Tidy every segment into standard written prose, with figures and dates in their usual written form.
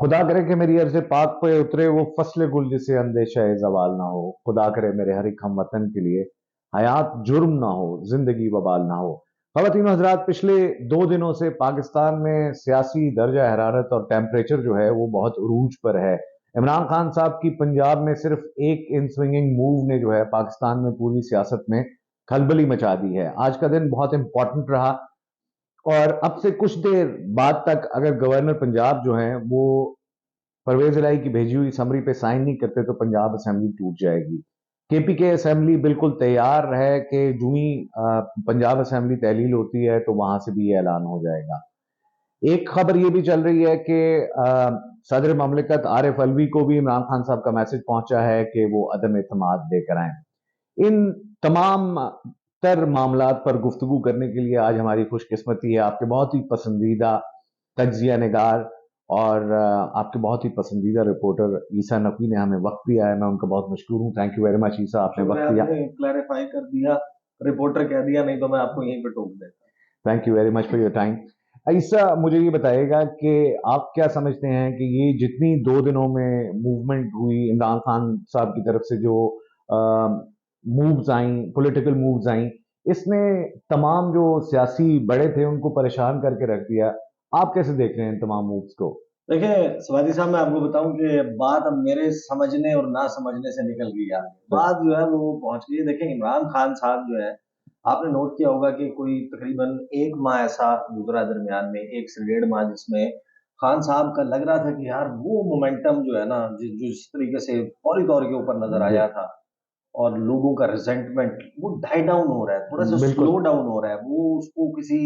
खुदा करे कि मेरी अर्ज़ पाक पे उतरे वो फस्ल गुल जिसे अंदेशा ज़वाल ना हो। खुदा करे मेरे हर एक हम वतन के लिए हयात जुर्म ना हो, जिंदगी वबाल ना हो। ख़वातीन हज़रात, पिछले 2 दिनों से पाकिस्तान में सियासी दर्जा हरारत और टेम्परेचर जो है वो बहुत उरूज पर है। इमरान खान साहब की पंजाब में सिर्फ एक इन स्विंगिंग मूव ने जो है पाकिस्तान में पूरी सियासत में खलबली मचा दी है। आज का दिन बहुत इंपॉर्टेंट रहा और अब से कुछ देर बाद तक अगर गवर्नर पंजाब जो हैं वो परवेज इलाही की भेजी हुई समरी पे साइन नहीं करते तो पंजाब असेंबली टूट जाएगी। केपीके असेंबली बिल्कुल तैयार है कि जो ही पंजाब असेंबली तहलील होती है तो वहां से भी ये ऐलान हो जाएगा। एक खबर ये भी चल रही है कि सदर ममलिकत आरिफ अलवी को भी इमरान खान साहब का मैसेज पहुंचा है कि वो अदम एतमाद लेकर आए। इन तमाम तर मामलात पर गुफ्तगू करने के लिए आज हमारी खुशकिस्मती है आपके बहुत ही पसंदीदा तज्जिया निगार और आपके बहुत ही पसंदीदा रिपोर्टर ईसा नकवी ने हमें वक्त दिया है। मैं उनका बहुत मशकूर हूँ। थैंक यू वेरी मच ईसा, आपने वक्त दिया। क्लैरिफाई कर दिया, रिपोर्टर कह दिया, नहीं तो मैं आपको यहीं पे टोक देता। Thank you very much for your time. Isa, मुझे ये बताइएगा कि आप क्या समझते हैं कि ये जितनी 2 दिनों में मूवमेंट हुई, इमरान खान साहब की तरफ से जो मूव्स आई, पॉलिटिकल मूव्स आई, इसने तमाम जो सियासी बड़े थे उनको परेशान करके रख दिया। आप कैसे देख रहे हैं इन तमाम मूव्स को? देखिए स्वाति साहब, मैं आपको बताऊं कि बात अब मेरे समझने और ना समझने से निकल गई है। बात जो है वो पहुंच गई है। देखिए इमरान खान साहब जो है, आपने नोट किया होगा कि कोई तकरीबन 1 माह ऐसा गुजरा दरमियान में, 1 से 1.5 माह, जिसमें खान साहब का लग रहा था कि यार वो मोमेंटम जो है ना, जिस तरीके से फौरी तौर के ऊपर नजर आया था और लोगों का रिजेंटमेंट वो डाई डाउन हो रहा है, थोड़ा सा स्लो डाउन हो रहा है। वो उसको किसी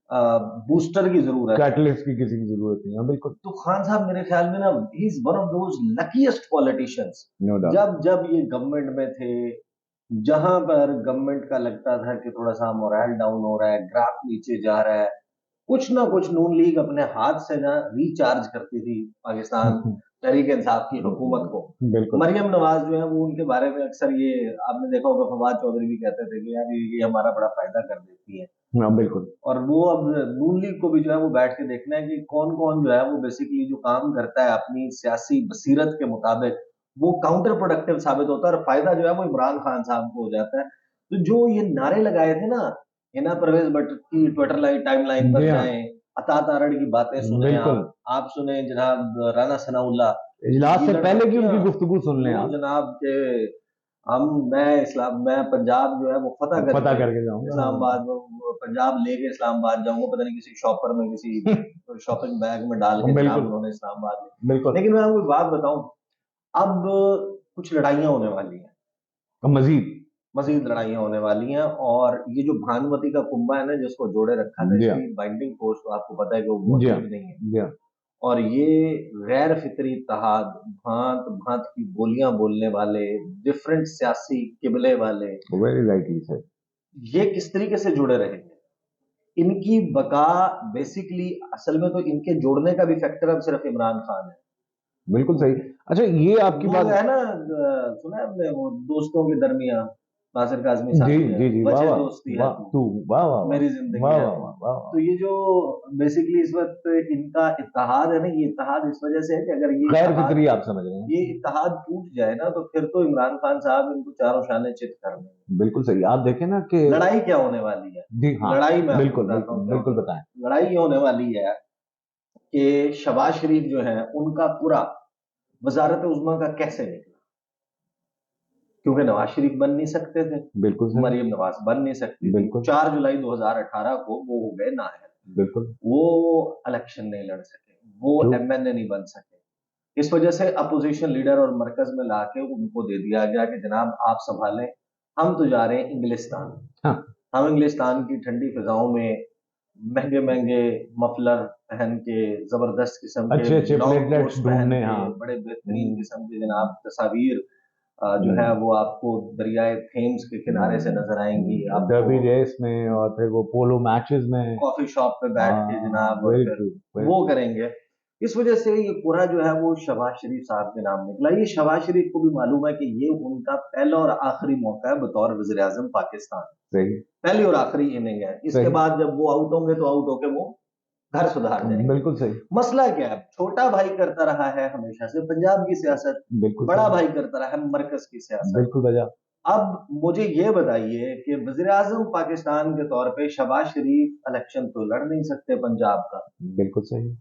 बूस्टर की जरूरत है, कैटलिस्ट की किसी की जरूरत नहीं है। बिल्कुल। तो खान साहब मेरे ख्याल में ना, he is one of those luckiest politicians. No doubt. जब ये गवर्नमेंट में थे, जहां पर गवर्नमेंट का लगता था कि थोड़ा सा मोरल डाउन हो रहा है, ग्राफ नीचे जा रहा है, कुछ ना कुछ नून लीग अपने हाथ से ना रिचार्ज करती थी पाकिस्तान तहरीक इंसाफ की हुकूमत को। मरियम नवाज जो है वो, उनके बारे में अक्सर ये आपने देखा होगा, फवाद चौधरी भी कहते थे कि यार ये हमारा बड़ा फायदा कर देती है। बिल्कुल। और वो अब नून लीग को भी जो है वो बैठ के देखना है कि कौन कौन जो है वो बेसिकली जो काम करता है अपनी सियासी बसीरत के मुताबिक, वो काउंटर प्रोडक्टिव साबित होता है और फायदा जो है वो इमरान खान साहब को हो जाता है। तो जो ये नारे लगाए थे ना, हिना परवेज भट्ट की ट्विटर टाइम लाइन पर जाएं, अता तारड़ की बातें सुने, आप सुने जनाब राना सनाउल्लाह इजलास से पहले की उनकी गुफ्तगू सुन लें आप जनाब के, मैं पंजाब जो है वो फतह करके जाऊंगा, इस्लामाबाद पंजाब लेके इस्लामाबाद जाऊंगा, पता नहीं किसी शॉपर में किसी शॉपिंग बैग में डाल के जनाब उन्होंने इस्लामाबाद में। लेकिन मैं आपको बात बताऊं, अब कुछ लड़ाइयां होने वाली हैं, मजीद लड़ाइयां होने वाली हैं। और ये जो भानुमति का कुंभा है ना, जिसको जोड़े रखा था, इसकी बाइंडिंग फोर्स तो आपको पता है कि वो मौजूद नहीं है। और ये गैर फितरी इत्तेहाद, भांत भांत की बोलियां बोलने वाले, डिफरेंट सियासी किबले वाले, ये किस तरीके से जुड़े रहेंगे? इनकी बका बेसिकली, असल में तो इनके जोड़ने का भी फैक्टर अब सिर्फ इमरान खान है। बिल्कुल सही। अच्छा, ये आपकी बात है ना, सुना है आपने वो दोस्तों के दरमियान नासिर काज़मी साहब, जी, वजह दोस्ती है तू, मेरी जिंदगी है। तो ये जो बेसिकली इस वक्त इनका इत्तेहाद है ना, ये इत्तेहाद इस वजह से है कि अगर ये गैर फितरी आप समझ रहे हैं, ये इत्तेहाद टूट जाए ना, तो फिर तो इमरान खान साहब इनको चारों शाने चित कर देंगे। बिल्कुल सही। आप देखें ना कि लड़ाई क्या होने वाली है। जी हाँ, लड़ाई में बिल्कुल बताएं। लड़ाई ये होने वाली है कि शहबाज शरीफ जो है उनका पूरा वजारत उज़्मा का कैसे निकला, क्योंकि नवाज शरीफ बन नहीं सकते थे, बिल्कुल, मरियम नवाज बन नहीं सकती थी। 4 जुलाई 2018 को वो हो गए नाअहल, बिल्कुल, वो इलेक्शन नहीं लड़ सके, वो एमएनए नहीं बन सके। इस वजह से अपोजिशन लीडर और मरकज में लाके उनको दे दिया गया कि जनाब आप संभालें, हम तो जा रहे हैं इंग्लिस्तान। हम इंग्लिस्तान की ठंडी फिजाओं में महंगे महंगे मफलर पहन के, जबरदस्त किस्म के लॉन्ग कोट्स पहन के, बड़े बेहतरीन किस्म के जनाब तस्वीर जो है वो आपको दरियाए थेम्स के किनारे से नजर आएंगी, डर्बी रेस में और फिर वो पोलो मैचेस में, कॉफी शॉप पे बैठ के जनाब, और फिर वो करेंगे। इस वजह से ये पूरा जो है वो शहबाज शरीफ साहब के नाम निकला। ये शहबाज शरीफ को भी मालूम है कि ये उनका पहला और आखिरी मौका है बतौर वज़ीर आज़म पाकिस्तान, पहली और आखिरी इनिंग है। इसके बाद जब वो आउट होंगे तो आउट होके वो घर सुधार देने। बिल्कुल सही। मसला क्या है, छोटा भाई करता रहा है हमेशा से पंजाब की सियासत, बड़ा भाई करता रहा है मरकज की सियासत। बिल्कुल वजह। अब मुझे ये बताइए कि वजीर आजम पाकिस्तान के तौर पे शहबाज शरीफ इलेक्शन तो लड़ नहीं सकते पंजाब का, बिल्कुल सही,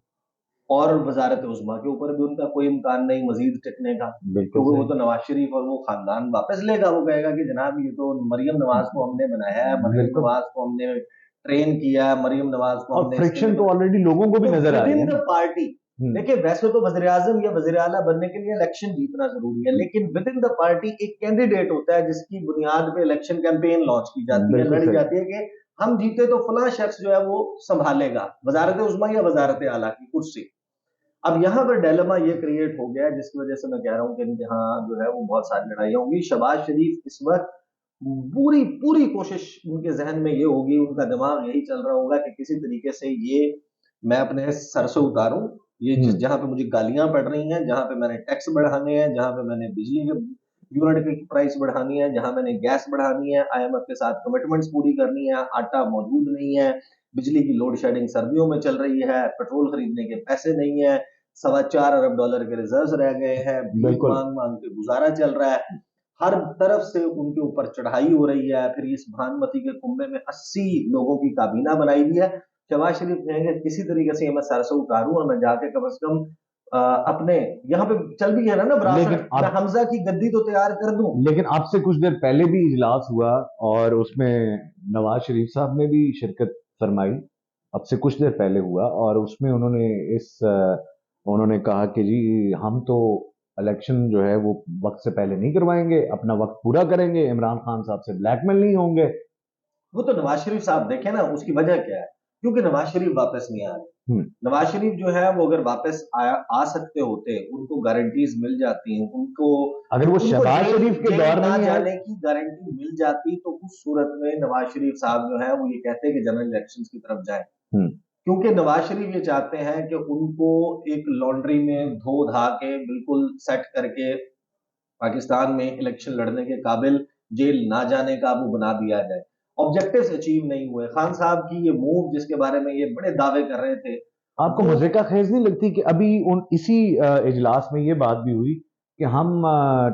और वजारत उज़्मा के ऊपर भी उनका कोई इम्कान नहीं मजीद टिकने का, क्योंकि वो तो नवाज शरीफ और वो खानदान वापस लेगा। वो कहेगा कि जनाब ये तो मरियम नवाज को हमने बनाया है, मरियम नवाज को हमने ट्रेन किया है, मरियम नवाज को हमने, फ्रिक्शन तो ऑलरेडी लोगों को भी नजर आ रही है। पार्टी देखिए, वैसे तो वज़ीर आज़म या वज़ीर आला बनने के लिए इलेक्शन जीतना जरूरी है, लेकिन विद इन द पार्टी एक कैंडिडेट होता है जिसकी बुनियाद पे इलेक्शन कैंपेन लॉन्च की जाती है, लड़ी जाती है कि हम जीते तो फलां शख्स जो है वो संभालेगा वजारत उज़्मा या वजारत आला की कुर्सी। अब यहाँ पर डायलेमा ये क्रिएट हो गया, जिसकी वजह से मैं कह रहा हूँ कि यहाँ जो है वो बहुत सारी लड़ाइयाँ होंगी। शहबाज शरीफ इस वक्त पूरी पूरी कोशिश उनके जहन में ये होगी, उनका दिमाग यही चल रहा होगा कि किसी तरीके से ये मैं अपने सर से उतारूं, ये जहां पे मुझे गालियां पड़ रही हैं, जहां पे मैंने टैक्स बढ़ाने हैं, जहां पे मैंने बिजली के यूनिट की प्राइस बढ़ानी है, जहां मैंने गैस बढ़ानी है, आईएमएफ के साथ कमिटमेंट्स पूरी करनी है, आटा मौजूद नहीं है, बिजली की लोड शेडिंग सर्दियों में चल रही है, पेट्रोल खरीदने के पैसे नहीं है, $4.25 अरब के रिजर्व रह गए हैं, मांग मांग के गुजारा चल रहा है, हर तरफ से उनके ऊपर चढ़ाई हो रही है। फिर इस भानुमती के कुंभे में 80 लोगों की काबीना बनाई हुई है। शहबाज शरीफ कहेंगे किसी तरीके से मैं सर से उतारूं और मैं जाके कम से कम अपने यहाँ पे चल भी है ना विरासत, मैं हमजा की गद्दी तो तैयार कर दूं। लेकिन आपसे कुछ देर पहले भी इजलास हुआ और उसमें नवाज शरीफ साहब ने भी शिरकत फरमाई, अब से कुछ देर पहले हुआ, और उसमें उन्होंने कहा कि जी हम तो इलेक्शन जो है वो वक्त से पहले नहीं करवाएंगे, अपना वक्त पूरा करेंगे, इमरान खान साहब से ब्लैकमेल नहीं होंगे। वो तो नवाज शरीफ साहब देखे ना, उसकी वजह क्या है, क्योंकि नवाज शरीफ वापस नहीं आ रहे। नवाज शरीफ जो है वो अगर वापस आ सकते होते, उनको गारंटीज मिल जाती हैं, उनको अगर वो शहबाज शरीफ के दौर में जाने की गारंटी मिल जाती तो उस सूरत में नवाज शरीफ साहब जो है वो ये कहते हैं कि जनरल इलेक्शंस की तरफ जाए, क्योंकि नवाज शरीफ ये चाहते हैं कि उनको एक लॉन्ड्री में धो धा के बिल्कुल सेट करके पाकिस्तान में इलेक्शन लड़ने के काबिल, जेल ना जाने का वो बना दिया जाए। ऑब्जेक्टिव्स अचीव नहीं हुए। खान साहब की ये मूव जिसके बारे में ये बड़े दावे कर रहे थे, आपको मजे का खेज नहीं लगती कि अभी इसी इजलास में ये बात भी हुई कि हम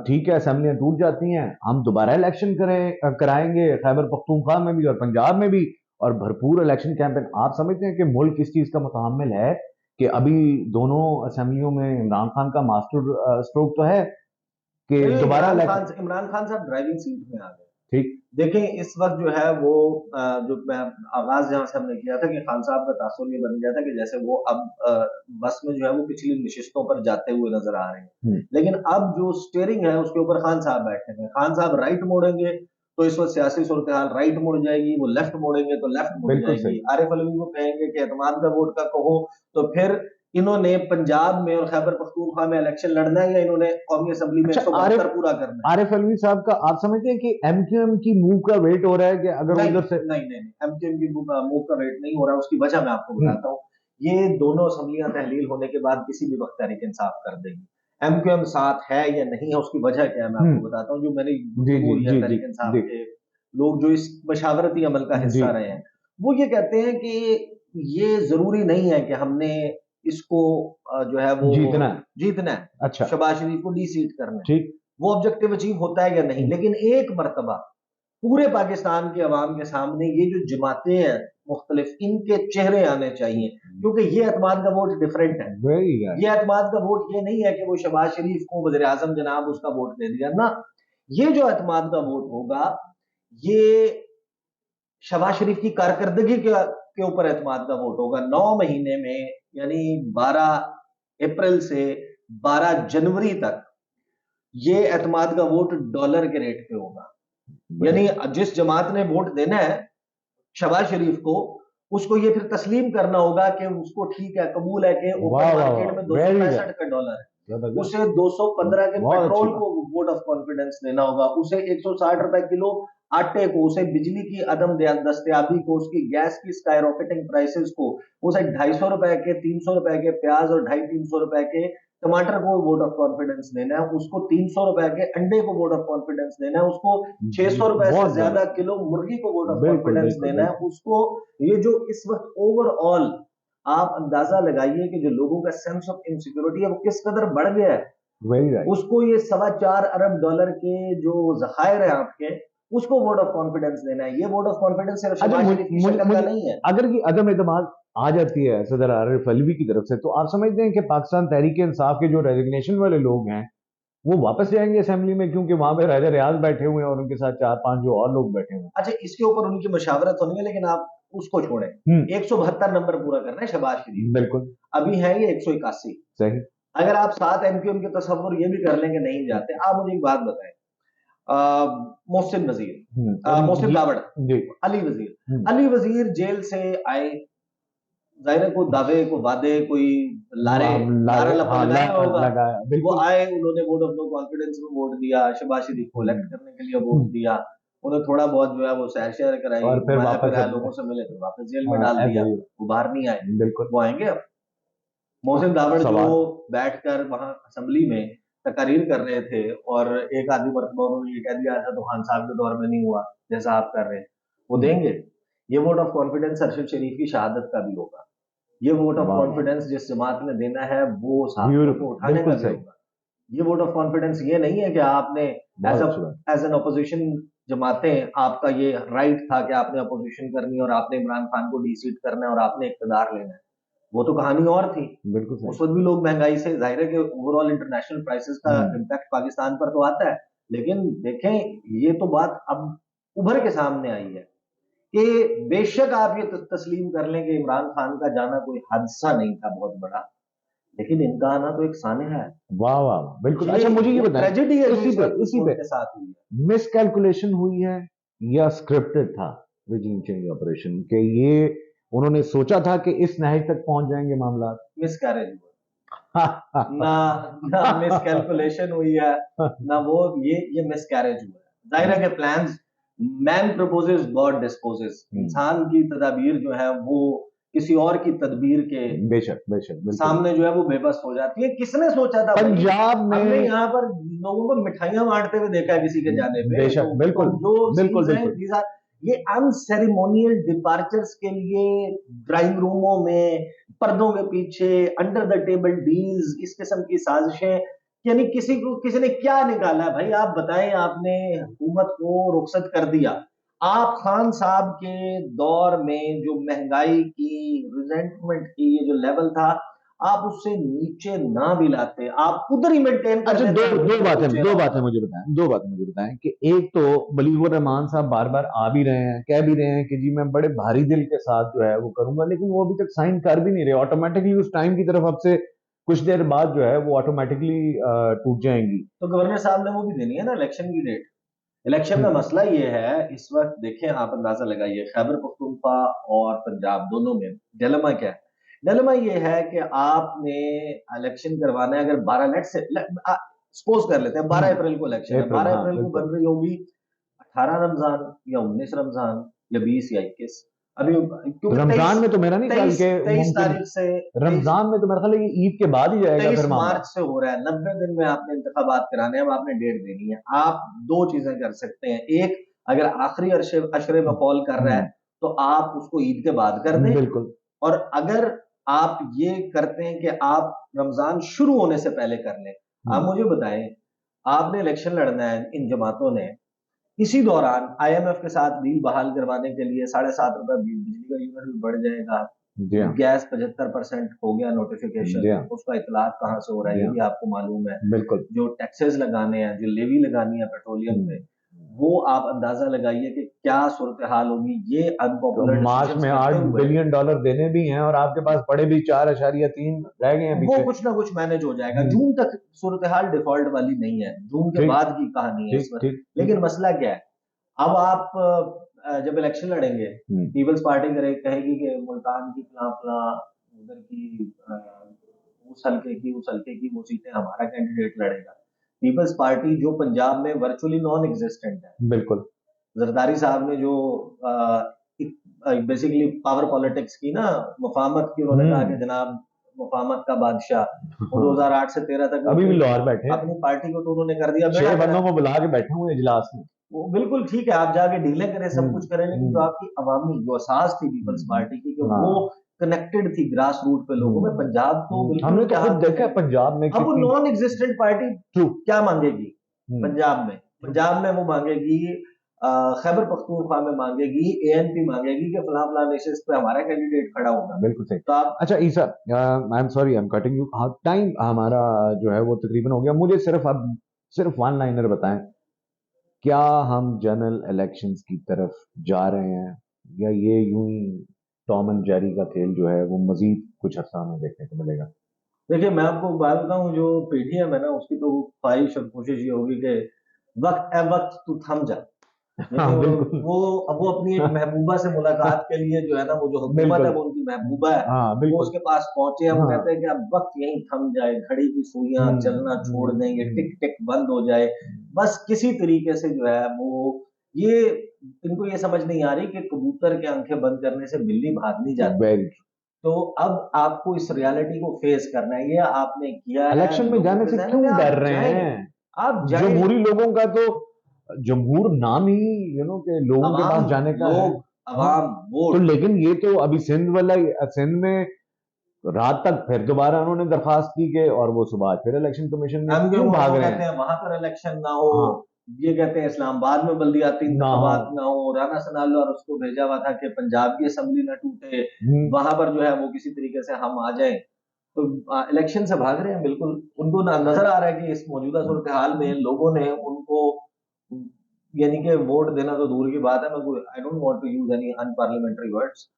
ठीक है असेंबलियां टूट जाती हैं, हम दोबारा इलेक्शन कराएंगे खैबर पख्तूनख्वा में भी और पंजाब में भी, और भरपूर इलेक्शन कैंपेन। आप समझते हैं कि मुल्क किस चीज का मुतहम्मिल है कि अभी दोनों असेंबलियों में इमरान खान का मास्टर स्ट्रोक तो है कि दोबारा इमरान खान साहब ड्राइविंग सीट में आ गए। ठीक देखें इस वक्त जो है वो जो मैं आगाज जहां से हमने किया था कि खान साहब का तासुर ये बन गया था कि जैसे वो अब बस में जो है वो पिछली नशिस्तों पर जाते हुए नजर आ रहे हैं, लेकिन अब जो स्टीयरिंग है उसके ऊपर खान साहब बैठे हैं। खान साहब राइट मोड़ेंगे तो इस वक्त सियासी सूरत हाल राइट मुड़ जाएगी, वो लेफ्ट मोड़ेंगे तो लेफ्ट मुड़ जाएगी। आरिफ अलवी को कहेंगे कि एतमाद का वोट का कहो तो फिर इन्होंने पंजाब में और खैबर पख्तूनख्वा में इलेक्शन लड़ना है या इन्होंने कौमी असेंबली में 172 पूरा करना है। आरिफ अलवी साहब का आप समझते हैं कि एमक्यूएम की मूव का वेट हो रहा है कि अगर उधर से नहीं एमक्यूएम की मूव का वेट नहीं हो रहा है। उसकी वजह मैं आपको बताता हूँ, ये दोनों असेंबलियां तहलील होने के बाद किसी भी वक्त तहरीक इंसाफ कर देगी। एमक्यूएम साथ है या नहीं है उसकी वजह क्या है मैं आपको बताता हूँ। जो मैंने तहरीक इंसाफ के लोग जो इस मशावरती अमल का हिस्सा रहे हैं वो ये कहते हैं कि ये जरूरी नहीं है कि हमने इसको जो है वो जीतना है। अच्छा, शहबाज शरीफ को डी सीट करना है, ठीक, वो ऑब्जेक्टिव अचीव होता है या नहीं, लेकिन एक मर्तबा पूरे पाकिस्तान के अवाम के सामने ये जो जमातें हैं मुख्तलिफ, इनके चेहरे आने चाहिए, क्योंकि ये एतमाद का वोट डिफरेंट है। ये एतमाद का वोट ये नहीं है कि वो शहबाज शरीफ को वज़ीर आज़म जनाब उसका वोट दे दिया ना, ये जो एतमाद का वोट होगा ये शहबाज शरीफ की कारकर्दगी के ऊपर एतमाद का वोट होगा। 9 महीने में यानी 12 अप्रैल से 12 जनवरी तक ये एतमाद का वोट डॉलर के रेट पे होगा। यानी जिस जमात ने वोट देना है शहबाज शरीफ को, उसको ये फिर तस्लीम करना होगा कि उसको ठीक है, कबूल है कि ओपन मार्केट में $265 का डॉलर है, उसे 215 के पेट्रोल को वोट ऑफ कॉन्फिडेंस देना होगा, उसे 160 रुपए किलो आटे को, उसे बिजली की अदम दस्तयाबी को, उसकी गैस की स्काईरॉकेटिंग प्राइसेस को, उसे 250 रुपए के 300 रुपए के प्याज और 250-300 रुपए के टमाटर को वोट ऑफ कॉन्फिडेंस देना है, उसको 300 रुपए के अंडे को वोट ऑफ कॉन्फिडेंस देना है, उसको 600 रुपए से ज्यादा किलो मुर्गी को वोट ऑफ कॉन्फिडेंस देना है, उसको ये जो इस वक्त ओवरऑल آپ اندازہ لگائیے کہ جو لوگوں کا سینس آف انسیکیورٹی ہے وہ کس قدر بڑھ گیا ہے. اس کو یہ $4.25 ارب کے جو ذخائر ہیں آپ کے, اس کو ووٹ آف کانفیڈنس دینا ہے. یہ ووٹ آف کانفیڈنس صرف شہباز شریف کی شکل کا نہیں ہے. اگر یہ عدم اعتماد آ جاتی ہے صدر عارف علوی کی طرف سے, تو آپ سمجھتے ہیں کہ پاکستان تحریک انصاف کے جو ریزگنیشن والے لوگ ہیں وہ واپس جائیں گے اسمبلی میں, کیونکہ وہاں پہ راجہ ریاض بیٹھے ہوئے ہیں اور ان کے ساتھ 4-5 جو اور لوگ بیٹھے ہوئے ہیں. اچھا, اس کے اوپر ان کی مشاورت ہونی ہے, لیکن آپ اس کو چھوڑیں. 172 نمبر پورا کرنا ہے شہباز شریف, بالکل, ابھی ہے یہ 181. صحیح. اگر آپ 7 MQM کے تصور یہ بھی کر لیں کہ نہیں جاتے, آپ مجھے ایک بات بتائیں, محسن وزیر, محسن داوڑ, علی وزیر جیل سے آئے, ظاہر ہے کوئی دعوے, کوئی وعدے, کوئی نعرہ لگایا ہوگا. وہ آئے, انہوں نے ووٹ آف نو کانفیڈنس میں ووٹ دیا, شہباز شریف کو الیکٹ کرنے کے لیے ووٹ دیا, انہیں تھوڑا بہت جو ہے وہ سیر شہر کرائی, پھر لوگوں سے ملے, پھر واپس جیل میں ڈال دیا, وہ باہر نہیں آئے. بالکل, وہ آئیں گے اب. محسن داوڑ جو بیٹھ کر وہاں اسمبلی میں تقاریر کر رہے تھے, اور ایک آدھی مرتبہ انہوں نے یہ کہہ دیا ایسا تو خان صاحب کے دور میں نہیں ہوا جیسا آپ کر رہے ہیں, وہ دیں گے. یہ ووٹ آف کانفیڈنس ارشد شریف کی شہادت کا بھی ہوگا. یہ ووٹ آف کانفیڈنس جس جماعت نے دینا ہے وہ ساتھ کو اٹھانے کا بھی ہوگا. یہ ووٹ آف کانفیڈنس یہ نہیں ہے کہ آپ نے ایز این اپوزیشن جماعتیں, آپ کا یہ رائٹ تھا کہ آپ نے اپوزیشن کرنی اور آپ نے عمران خان کو ڈی سیٹ کرنا ہے اور آپ نے اقتدار لینا ہے. وہ تو کہانی اور تھی. بالکل, اس وقت بھی لوگ مہنگائی سے, ظاہر ہے کہ اوور آل انٹرنیشنل پرائسز کا امپیکٹ پاکستان پر تو آتا ہے, لیکن دیکھیں یہ تو بات اب ابھر کے سامنے آئی ہے کہ بے شک آپ یہ تسلیم کر لیں کہ عمران خان کا جانا کوئی حادثہ نہیں تھا بہت بڑا, لیکن ان کا آنا تو ایک سانحہ ہے. واہ واہ, بالکل. اچھا مجھے یہ بتائیں, ٹریجڈی ہے اسی پہ ساتھ ہوئی ہے, مس کیلکولیشن ہوئی ہے یا اسکرپٹڈ تھا رجیم چینج آپریشن, کہ یہ انہوں نے سوچا تھا کہ اس نہج تک پہنچ جائیں گے معاملات؟ مس کیریج ہوا, نہ مس کیلکولیشن ہوئی ہے, نہ وہ یہ مس کیریج ہوا ہے. ظاہر ہے کہ پلانز, مین پرپوزز گاڈ ڈسپوزز. انسان کی تدابیر جو ہے وہ کسی اور کی تدبیر کے بے شک سامنے جو ہے وہ بے بس ہو جاتی ہے. کس نے سوچا تھا پنجاب میں, ہم نے یہاں پر لوگوں کو مٹھائیاں بانٹتے ہوئے دیکھا ہے کسی کے جانے پہ. بے شک, بالکل جو یہ ان سیریمونیل ڈپارچرز کے لیے ڈرائنگ روموں میں, پردوں کے پیچھے, انڈر دا ٹیبل ڈیلز, اس قسم کی سازشیں, یعنی کسی نے کیا نکالا بھائی آپ بتائیں. آپ نے حکومت کو رخصت کر دیا, آپ خان صاحب کے دور میں جو مہنگائی کی, ریزنٹمنٹ کی یہ جو لیول تھا, آپ اس سے نیچے نہ بھی لاتے, آپ ادھر ہی مینٹین کرتے. دو باتیں مجھے بتائیں کہ ایک تو بلیغ الرحمان صاحب بار بار آ بھی رہے ہیں, کہہ بھی رہے ہیں کہ جی میں بڑے بھاری دل کے ساتھ جو ہے وہ کروں گا, لیکن وہ ابھی تک سائن کر بھی نہیں رہے. آٹومیٹکلی اس ٹائم کی طرف اب سے کچھ دیر بعد جو ہے وہ آٹومیٹکلی ٹوٹ جائیں گی. تو گورنر صاحب نے وہ بھی دینی ہے نا الیکشن کی ڈیٹ. الیکشن کا مسئلہ یہ ہے اس وقت, دیکھیں آپ اندازہ لگائیے, خیبر پختونخوا اور پنجاب دونوں میں ڈیلیما کیا ہے. ڈیلیما یہ ہے کہ آپ نے الیکشن کروانا ہے, اگر 12 لیٹ سے سپوز کر لیتے ہیں 12 اپریل کو الیکشن ہے, 12 اپریل کو بن رہی ہوگی 18 رمضان یا 19 رمضان یا 20 یا 21. ابھی رمضان میں تو میرا نہیں خیال کہ 23 تاریخ سے, رمضان میں تو میرا خیال ہے کہ عید کے بعد ہی جائے گا. 23 مارچ سے ہو رہا ہے, 90 دن میں آپ نے انتخابات کرانے ہیں, اب آپ نے ڈیٹ دینی ہے. آپ دو چیزیں کر سکتے ہیں, ایک اگر آخری عشرے میں فال کر رہا ہے تو آپ اس کو عید کے بعد کر دیں, بالکل. اور اگر آپ یہ کرتے ہیں کہ آپ رمضان شروع ہونے سے پہلے کر لیں. آپ مجھے بتائیں, آپ نے الیکشن لڑنا ہے, ان جماعتوں نے اسی دوران آئی ایم ایف کے ساتھ بل بحال کروانے کے لیے 7.5 روپے بجلی کا یونٹ بھی بڑھ جائے گا, گیس 75% ہو گیا نوٹیفیکیشن, اس کا اطلاع کہاں سے ہو رہا ہے یہ بھی آپ کو معلوم ہے. بالکل. جو ٹیکسز لگانے ہیں, جو لیوی لگانی ہے پیٹرولیم پہ, وہ آپ اندازہ لگائیے کہ کیا صورتحال ہوگی. یہ ان پاپولر مارچ میں $8 بلین دینے بھی ہیں اور آپ کے پاس پڑے بھی 4.3 رہ گئے ہیں, وہ کچھ نہ کچھ مینج ہو جائے گا. جون تک صورتحال ڈیفالٹ والی نہیں ہے, جون کے بعد کی کہانی ہے اس وقت. لیکن مسئلہ کیا ہے, اب آپ جب الیکشن لڑیں گے, پیپلز پارٹی کہے گی کہ ملتان کی فلاں ادھر کی اس حلقے کی وہ سیٹیں ہمارا کینڈیڈیٹ لڑے گا. پیپلز پارٹی جو پنجاب میں ورچولی نان ایگزسٹنٹ ہے, بالکل. زرداری صاحب نے جو بیسیکلی پاور پالیٹکس کی نا, مفاہمت کی, انہوں نے کہا کہ جناب مفاہمت کا بادشاہ, 2008 سے 13 تک ابھی بھی لاہور بیٹھے اپنی پارٹی کو تو انہوں نے کر دیا, 6 بندوں کو بلا کے بیٹھے ہوئے اجلاس میں. وہ بالکل ٹھیک ہے, آپ جا کے ڈیلیں کریں, سب کچھ کریں, لیکن جو آپ کی عوامی جو اساس تھی پیپلز پارٹی کی کہ وہ कनेक्टेड थी ग्रास रूट पे लोगों में। पंजाब तो बिल्कुल, हमने तो खुद देखा है पंजाब में, अब वो नॉन एग्जिस्टेंट पार्टी क्या मांगेगी पंजाब में वो मांगेगी खैबर पख्तूनख्वा में मांगेगी, ANP मांगेगी कि फलां फलां नेशंस पे हमारा कैंडिडेट खड़ा होगा। बिल्कुल सही। तो आप अच्छा Isa, I am sorry, I am cutting you, time हमारा जो है वो तकरीबन हो गया। मुझे सिर्फ वन लाइनर बताएं, क्या हम जनरल इलेक्शंस की तरफ जा रहे हैं या ये यूं ही टॉम एंड जेरी का खेल जो है वो मजीद कुछ अर्सा में देखने को मिलेगा? देखिए, मैं आपको बात बताऊं, जो पेटीएम है ना, उसकी तो ख्वाहिश और कोशिश ये होगी कि वक्त तू थम जा। हाँ, वो अपनी एक महबूबा से मुलाकात के लिए जो है ना, वो जो हुकूमत है वो उनकी महबूबा है, हाँ, वो उसके पास पहुंचे हैं। वो कहते हैं कि अब वक्त यहीं थम जाए, घड़ी की सुइयां चलना छोड़ दें, ये टिक टिक बंद हो जाए, बस किसी तरीके से जो है वो ये इनको ये समझ नहीं आ रही कि कबूतर के आंखें बंद करने से बिल्ली भाग नहीं जाती। तो अब आपको इस रियलिटी को फेस करना है। ये आपने किया है, इलेक्शन में जाने से क्यों डर रहे हैं आप? जमहूरी लोगों का तो जमहूर नाम ही के लोगों के पास जाने का है, अवाम वोट। तो लेकिन ये तो अभी सिंध में रात तक फिर दोबारा उन्होंने दरखास्त की कि, और वो सुबह फिर इलेक्शन कमीशन में क्यों भाग रहे हैं? वहां पर इलेक्शन ना हो, ये कहते हैं इस्लामाबाद में बल्दियाती इंतखाबात ना हो। राना सनाउल्लाह और उसको भेजा हुआ था कि पंजाब की असेंबली ना टूटे, वहां पर जो है वो किसी तरीके से हम आ जाएं। तो इलेक्शन से भाग रहे हैं। बिल्कुल उनको नजर आ रहा है कि इस मौजूदा सूरत हाल में लोगों ने उनको, यानी कि वोट देना तो दूर की बात है, मैं I don't want to use any unparliamentary words,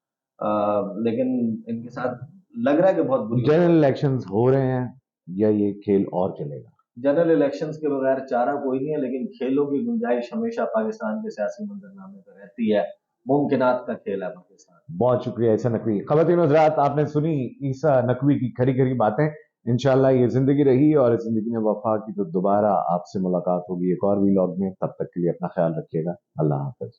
लेकिन इनके साथ लग रहा है कि बहुत बुरी जनरल इलेक्शंस हो रहे हैं या ये खेल और चलेगा? जनरल इलेक्शंस के बगैर चारा कोई नहीं है, लेकिन खेलों की गुंजाइश हमेशा पाकिस्तान के सियासी मंजरनामे पर रहती है। मुमकिनात का खेल है पाकिस्तान। बहुत शुक्रिया ईसा नकवी। ख़वातीन हज़रात, आपने सुनी ईसा नकवी की खरी खरी बातें। इंशाल्लाह ये जिंदगी रही और इस जिंदगी में वफा की, तो दोबारा आपसे मुलाकात होगी एक और व्लॉग में। तब तक के लिए अपना ख्याल रखिएगा। अल्लाह हाफ़िज़।